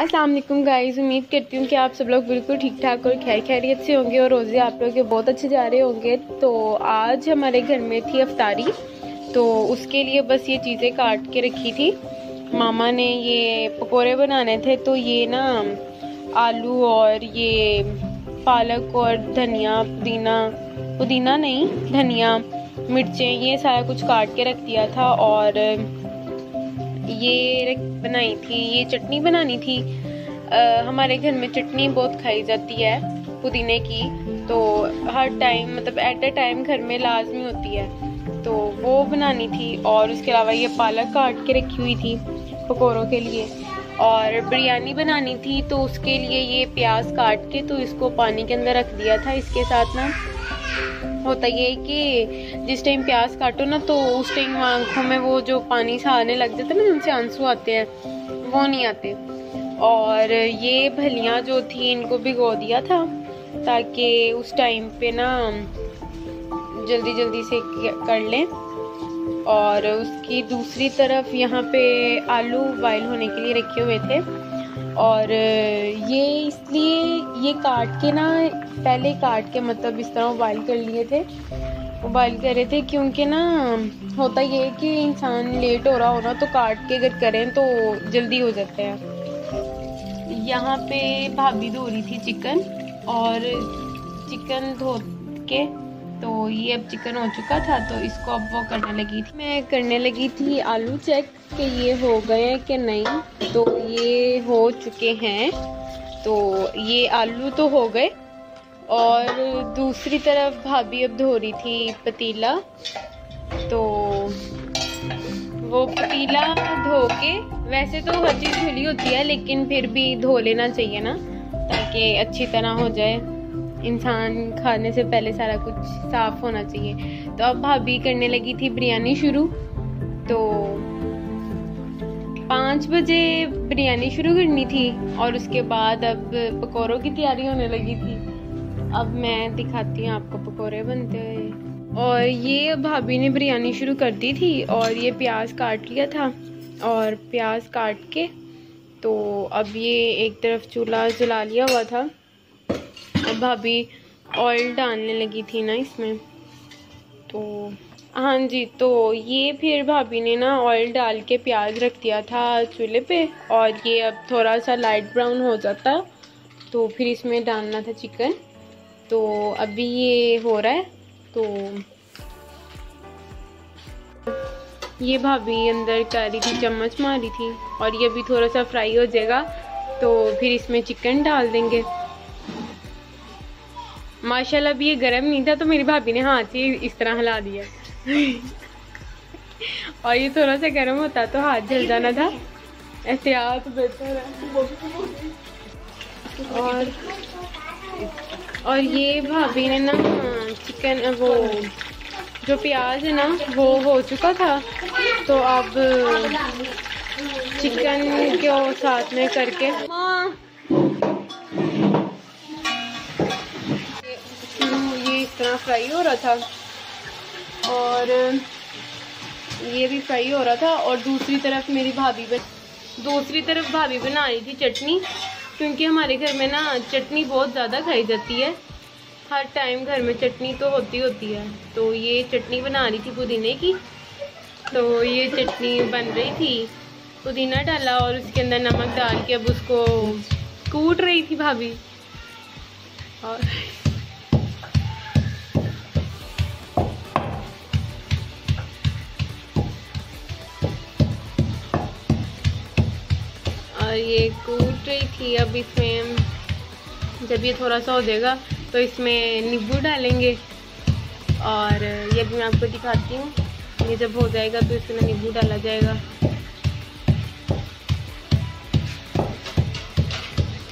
अस्सलाम वालेकुम गाइस, उम्मीद करती हूँ कि आप सब लोग बिल्कुल ठीक ठाक और खैर खैरियत से होंगे और रोज़े आप लोग के बहुत अच्छे जा रहे होंगे। तो आज हमारे घर में थी अफ्तारी, तो उसके लिए बस ये चीज़ें काट के रखी थी। मामा ने ये पकोड़े बनाने थे, तो ये ना आलू और ये पालक और धनिया, पुदीना नहीं, धनिया, मिर्चें, ये सारा कुछ काट के रख दिया था। और ये बनाई थी, ये चटनी बनानी थी। हमारे घर में चटनी बहुत खाई जाती है पुदीने की, तो हर टाइम मतलब एट अ टाइम घर में लाजमी होती है, तो वो बनानी थी। और उसके अलावा ये पालक काट के रखी हुई थी पकौड़ों के लिए। और बिरयानी बनानी थी, तो उसके लिए ये प्याज काट के तो इसको पानी के अंदर रख दिया था। इसके साथ ना होता ये है कि जिस टाइम प्याज काटो ना, तो उस टाइम आँखों में वो जो पानी सा आने लग जाता है ना, जिनसे आंसू आते हैं, वो नहीं आते। और ये भलियाँ जो थी, इनको भिगो दिया था ताकि उस टाइम पे ना जल्दी जल्दी से कर लें। और उसकी दूसरी तरफ यहाँ पे आलू बॉयल होने के लिए रखे हुए थे। और ये इसलिए ये काट के ना, पहले काट के मतलब इस तरह बॉयल कर लिए थे, बॉयल कर रहे थे, क्योंकि ना होता ये है कि इंसान लेट हो रहा हो ना, तो काट के अगर करें तो जल्दी हो जाता है। यहाँ पे भाभी धो रही थी चिकन, और चिकन धो के तो ये अब चिकन हो चुका था, तो इसको अब वो करने लगी थी। मैं करने लगी थी आलू चेक कि ये हो गए हैं कि नहीं, तो ये हो चुके हैं। तो ये आलू तो हो गए, और दूसरी तरफ भाभी अब धो रही थी पतीला। तो वो पतीला धो के, वैसे तो हर चीज़ धुली होती है, लेकिन फिर भी धो लेना चाहिए ना, ताकि अच्छी तरह हो जाए। इंसान खाने से पहले सारा कुछ साफ होना चाहिए। तो अब भाभी करने लगी थी बिरयानी शुरू। तो 5 बजे बिरयानी शुरू करनी थी, और उसके बाद अब पकौड़ों की तैयारी होने लगी थी। अब मैं दिखाती हूँ आपको पकौड़े बनते हुए। और ये भाभी ने बिरयानी शुरू कर दी थी, और ये प्याज काट लिया था, और प्याज काट के तो अब ये एक तरफ चूल्हा जला लिया हुआ था। अब भाभी ऑयल डालने लगी थी ना इसमें, तो हाँ जी, तो ये फिर भाभी ने ना ऑयल डाल के प्याज रख दिया था चूल्हे पे। और ये अब थोड़ा सा लाइट ब्राउन हो जाता, तो फिर इसमें डालना था चिकन। तो अभी ये हो रहा है, तो ये भाभी अंदर कर रही थी, चम्मच मारी थी। और ये भी थोड़ा सा फ्राई हो जाएगा, तो फिर इसमें चिकन डाल देंगे। माशाल्लाह अभी ये गर्म नहीं था, तो मेरी भाभी ने हाथ से इस तरह हिला दिया और ये थोड़ा सा गर्म होता तो हाथ जल जाना था, एहतियात बेहतर है। और ये भाभी ने ना चिकन, वो जो प्याज है ना, वो हो चुका था, तो अब चिकन को साथ में करके इस तरह फ्राई हो रहा था, और ये भी फ्राई हो रहा था। और दूसरी तरफ भाभी बना रही थी चटनी, क्योंकि हमारे घर में ना चटनी बहुत ज़्यादा खाई जाती है। हर टाइम घर में चटनी तो होती है। तो ये चटनी बना रही थी पुदीने की। तो ये चटनी बन रही थी, पुदीना डाला और उसके अंदर नमक डाल के अब उसको कूट रही थी भाभी। और ये कूट रही थी। अब इसमें जब ये थोड़ा सा हो जाएगा, तो इसमें नींबू डालेंगे। और ये भी मैं आपको दिखाती हूँ, ये जब हो जाएगा तो इसमें नींबू डाला जाएगा।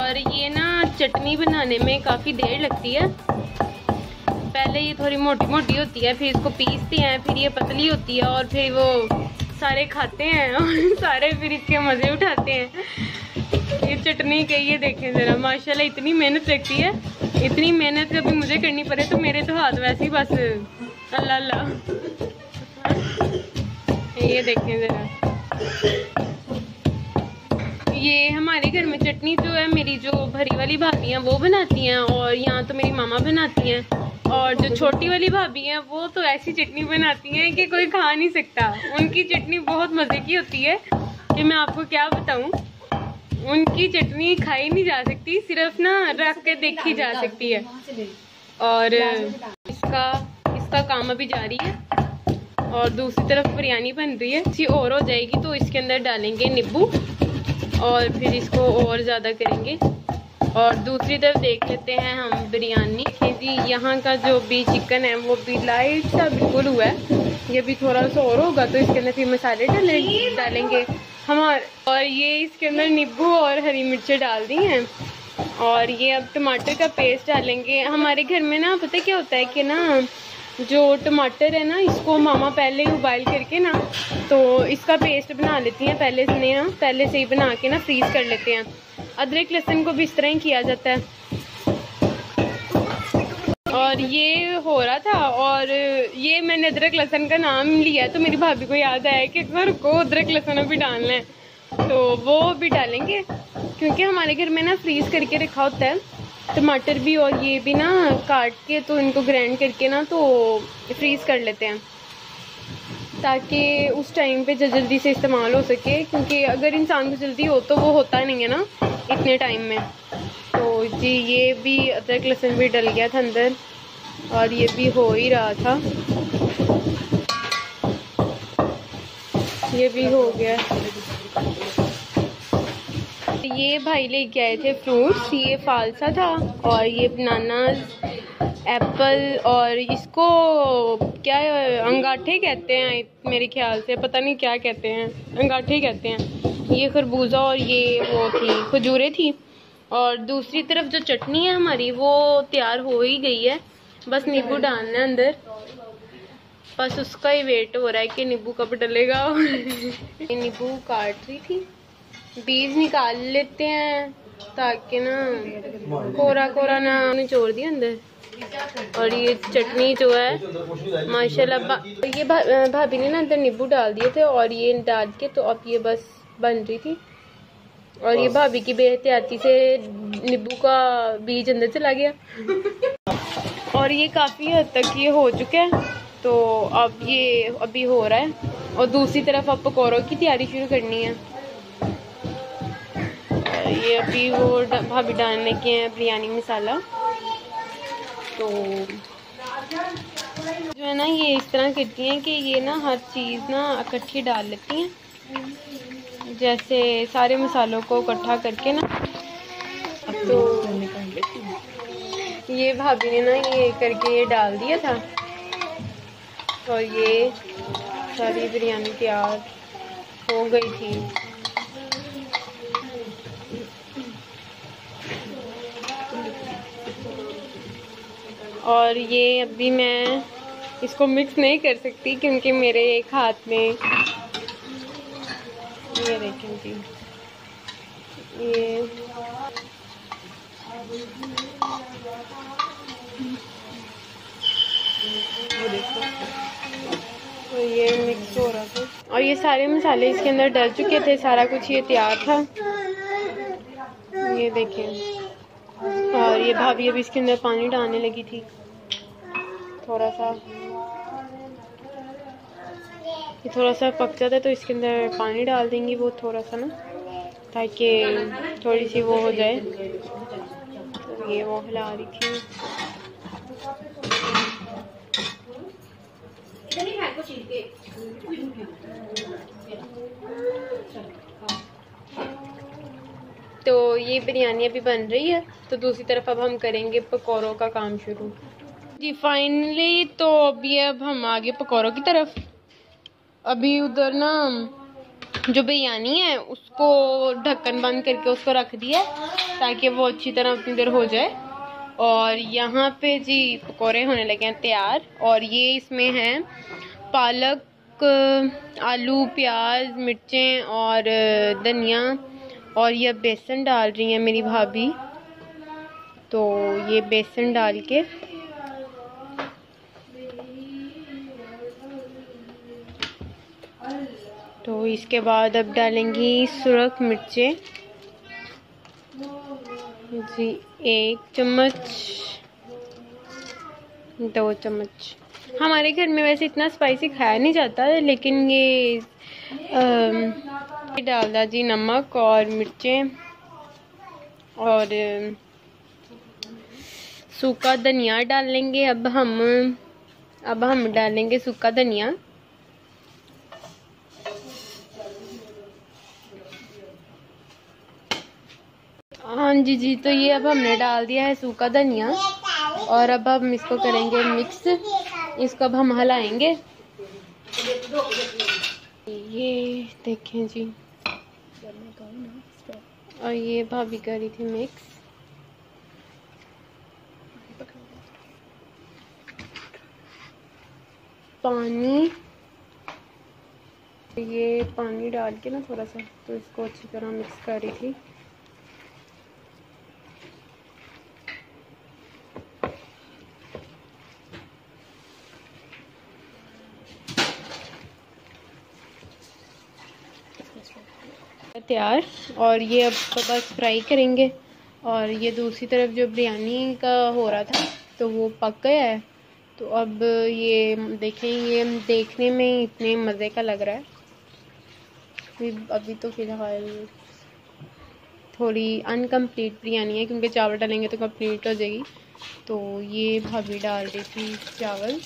और ये ना चटनी बनाने में काफ़ी देर लगती है। पहले ये थोड़ी मोटी मोटी होती है, फिर इसको पीसते हैं, फिर ये पतली होती है, और फिर वो सारे खाते हैं और सारे फिर इसके मज़े उठाते हैं। ये चटनी के ये देखें ज़रा, माशाल्लाह इतनी मेहनत लगती है। इतनी मेहनत कभी मुझे करनी पड़े तो मेरे तो हाथ वैसे ही बस अल्लाह अल्लाह। ये देखें ज़रा, ये हमारे घर में चटनी जो है मेरी जो भरी वाली भाभी हैं वो बनाती हैं, और यहाँ तो मेरी मामा बनाती हैं, और जो छोटी वाली भाभी हैं वो तो ऐसी चटनी बनाती हैं कि कोई खा नहीं सकता। उनकी चटनी बहुत मज़े की होती है कि मैं आपको क्या बताऊँ। उनकी चटनी खाई नहीं जा सकती, सिर्फ ना रख के देखी जा सकती है। और इसका काम अभी जारी है, और दूसरी तरफ बिरयानी बन रही है। इसी और हो जाएगी तो इसके अंदर डालेंगे नींबू, और फिर इसको और ज़्यादा करेंगे। और दूसरी तरफ देख लेते हैं हम बिरयानी जी। यहाँ का जो भी चिकन है वो भी लाइट सा बिल्कुल हुआ है, ये भी थोड़ा सा और होगा तो इसके अंदर फिर मसाले डालेंगे हमारे। और ये इसके अंदर नींबू और हरी मिर्चें डाल दी हैं, और ये अब टमाटर का पेस्ट डालेंगे। हमारे घर में ना पता क्या होता है कि ना जो टमाटर है ना, इसको मामा पहले ही उबाइल करके ना तो इसका पेस्ट बना लेती हैं पहले से ही बना के ना फ्रीज कर लेते हैं। अदरक लहसुन को भी इस तरह ही किया जाता है। और ये हो रहा था, और ये मैंने अदरक लहसुन का नाम लिया तो मेरी भाभी को याद आया कि घर को अदरक लहसुन भी डालना है, तो वो भी डालेंगे क्योंकि हमारे घर में ना फ्रीज करके रखा होता है टमाटर भी, और ये भी ना काट के तो इनको ग्राइंड करके ना तो फ्रीज़ कर लेते हैं ताकि उस टाइम पे जल्दी से इस्तेमाल हो सके। क्योंकि अगर इंसान को जल्दी हो तो वो होता नहीं है ना इतने टाइम में। तो जी ये भी अदरक लहसुन भी डल गया था अंदर, और ये भी हो ही रहा था, ये भी हो गया। ये भाई लेके आए थे फ्रूट्स, ये फालसा था और ये बनानास, एप्पल, और इसको क्या अंगाठे कहते हैं मेरे ख्याल से, पता नहीं क्या कहते हैं, अंगाठे कहते हैं। ये खरबूजा और ये वो थी खजूरें थी। और दूसरी तरफ जो चटनी है हमारी वो तैयार हो ही गई है, बस नींबू डालना है अंदर, बस उसका ही वेट हो रहा है कि नींबू कब डलेगा। ये नींबू काट रही थी, बीज निकाल लेते हैं ताकि ना कोरा कोरा ना निचोड़ दिया अंदर। और ये चटनी जो है माशाल्लाह ये भाभी ने ना अंदर नींबू डाल दिए थे, और ये डाल के तो अब ये बस बन रही थी। और ये भाभी की बेहतियाती से नींबू का बीज अंदर चला गया। और ये काफ़ी हद तक ये हो चुका है, तो अब ये अभी हो रहा है। और दूसरी तरफ अब पकौड़ों की तैयारी शुरू करनी है। ये अभी वो भाभी डालने के हैं बिरयानी मसाला, तो जो है ना ये इस तरह करती हैं कि ये ना हर चीज़ ना इकट्ठी डाल लेती हैं, जैसे सारे मसालों को इकट्ठा करके ना। तो ये भाभी ने ना ये करके ये डाल दिया था, और ये सारी बिरयानी तैयार हो गई थी। और ये अभी मैं इसको मिक्स नहीं कर सकती क्योंकि मेरे एक हाथ में ये देखें जी, ये तो ये मिक्स हो रहा था, और ये सारे मसाले इसके अंदर डल चुके थे, सारा कुछ ये तैयार था, ये देखें। और ये भाभी अभी इसके अंदर पानी डालने लगी थी थोड़ा सा, ये थोड़ा सा पक जाता है तो इसके अंदर पानी डाल देंगी वो थोड़ा सा ना, ताकि थोड़ी सी वो हो जाए। तो ये वो हिला रही थी। तो ये बिरयानी अभी बन रही है, तो दूसरी तरफ अब हम करेंगे पकौड़ों का काम शुरू जी। फाइनली तो अभी अब हम आगे पकौड़ों की तरफ। अभी उधर ना जो बिरयानी है उसको ढक्कन बंद करके उसको रख दिया ताकि वो अच्छी तरह अपनी देर हो जाए। और यहाँ पे जी पकौड़े होने लगे हैं तैयार, और ये इसमें हैं पालक, आलू, प्याज, मिर्चें और धनिया, और ये बेसन डाल रही हैं मेरी भाभी। तो ये बेसन डाल के तो इसके बाद अब डालेंगी सुरख मिर्चें, जी 1 चम्मच, 2 चम्मच। हमारे घर में वैसे इतना स्पाइसी खाया नहीं जाता है, लेकिन ये डाल दा जी नमक और मिर्चें और सूखा धनिया डाल लेंगे। अब हम डालेंगे सूखा धनिया। हाँ जी, तो ये अब हमने डाल दिया है सूखा धनिया और अब हम इसको करेंगे मिक्स। इसको अब हम हिलाएंगे। ये देखें जी, और ये भाभी कर रही थी मिक्स। पानी, ये पानी डाल के ना थोड़ा सा, तो इसको अच्छी तरह मिक्स कर रही थी। तैयार। और ये अब तो बस फ्राई करेंगे। और ये दूसरी तरफ जो बिरयानी का हो रहा था तो वो पक गया है। तो अब ये देखें, ये देखने में इतने मज़े का लग रहा है। अभी तो फ़िलहाल थोड़ी अनकम्प्लीट बिरयानी है, क्योंकि चावल डालेंगे तो कंप्लीट हो जाएगी। तो ये भाभी डाल रही थी चावल।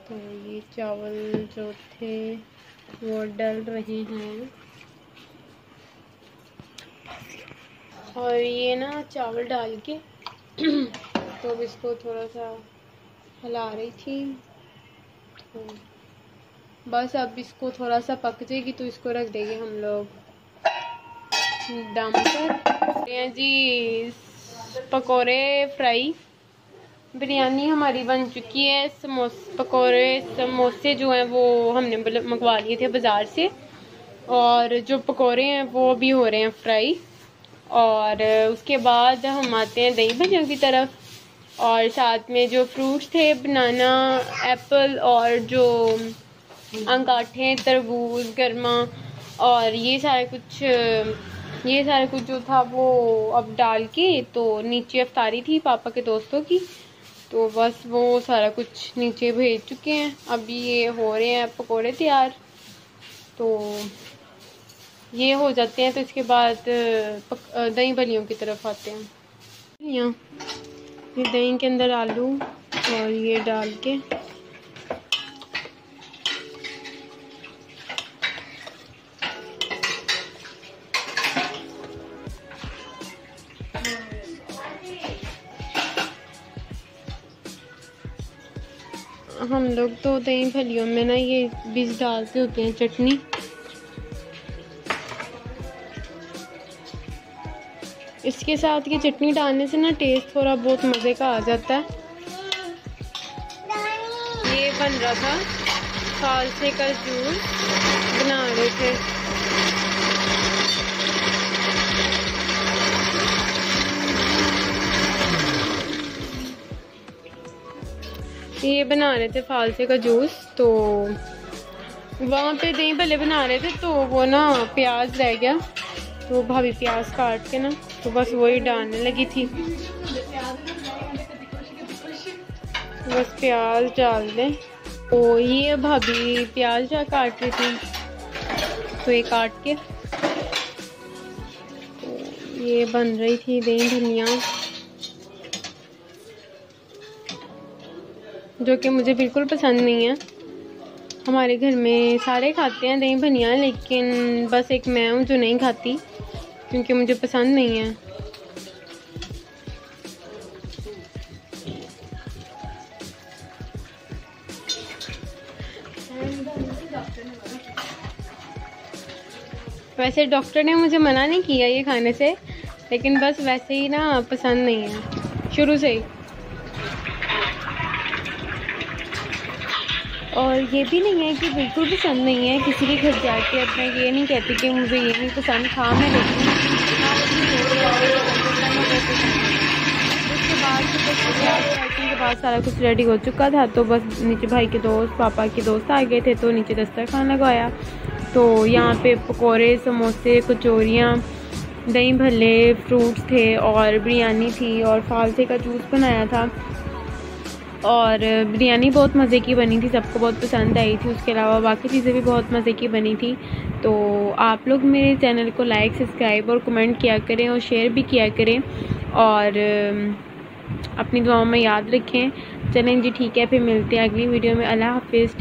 तो ये चावल जो थे वो डल रहे हैं। और ये ना चावल डाल के तो अब इसको थोड़ा सा हिला रही थी। तो बस अब इसको थोड़ा सा पक जाएगी तो इसको रख देंगे हम लोग दम पर। जी पकोड़े फ्राई। बिरयानी हमारी बन चुकी है। समोसे जो हैं वो हमने मंगवा लिए थे बाज़ार से, और जो पकोड़े हैं वो भी हो रहे हैं फ्राई। और उसके बाद हम आते हैं दही भल्लियों की तरफ। और साथ में जो फ्रूट्स थे, बनाना, एप्पल और जो अंगाठे, तरबूज, गर्मा और ये सारा कुछ जो था वो अब डाल के, तो नीचे अफ्तारी थी पापा के दोस्तों की, तो बस वो सारा कुछ नीचे भेज चुके हैं। अभी ये हो रहे हैं पकोड़े तैयार। तो ये हो जाते हैं तो इसके बाद दही भल्लियों की तरफ आते हैं। ये दही के अंदर आलू और ये डाल के हम लोग तो दही भल्लियों में ना ये बीज डालते होते हैं चटनी। इसके साथ ये चटनी डालने से ना टेस्ट थोड़ा बहुत मज़े का आ जाता है। ये बन रहा था फालसे का जूस बना रहे थे। ये बना रहे थे फालसे का जूस। तो वहाँ पे दही भल्ले बना रहे थे तो वो ना प्याज रह गया, तो भाभी प्याज काट के ना तो बस वही डालने लगी थी। बस प्याज डाल दें। तो ये भाभी प्याज काट रही थी, तो ये काट के तो ये बन रही थी दही धनिया, जो कि मुझे बिल्कुल पसंद नहीं है। हमारे घर में सारे खाते हैं दही धनिया, लेकिन बस एक मैं हूँ जो नहीं खाती, क्योंकि मुझे पसंद नहीं है। वैसे डॉक्टर ने मुझे मना नहीं किया ये खाने से, लेकिन बस वैसे ही ना पसंद नहीं है शुरू से ही। और ये भी नहीं है कि बिल्कुल पसंद नहीं है। किसी के घर जाके अब मैं ये नहीं कहती कि मुझे ये नहीं पसंद, खा मैं लेती हूँ। उसके बाद के बाद सारा कुछ रेडी हो चुका था, तो बस नीचे भाई के दोस्त, पापा के दोस्त आ गए थे, तो नीचे दस्तरखान लगवाया। तो यहाँ पे पकोड़े, समोसे, कचौरियाँ दही भल्ले, फ्रूट्स थे और बिरयानी थी और फालसे का जूस बनाया था। और बिरयानी बहुत मज़े की बनी थी, सबको बहुत पसंद आई थी। उसके अलावा बाकी चीज़ें भी बहुत मज़े की बनी थी। तो आप लोग मेरे चैनल को लाइक, सब्सक्राइब और कमेंट किया करें और शेयर भी किया करें और अपनी दुआओं में याद रखें। चलें जी, ठीक है, फिर मिलते हैं अगली वीडियो में। अल्लाह हाफिज़।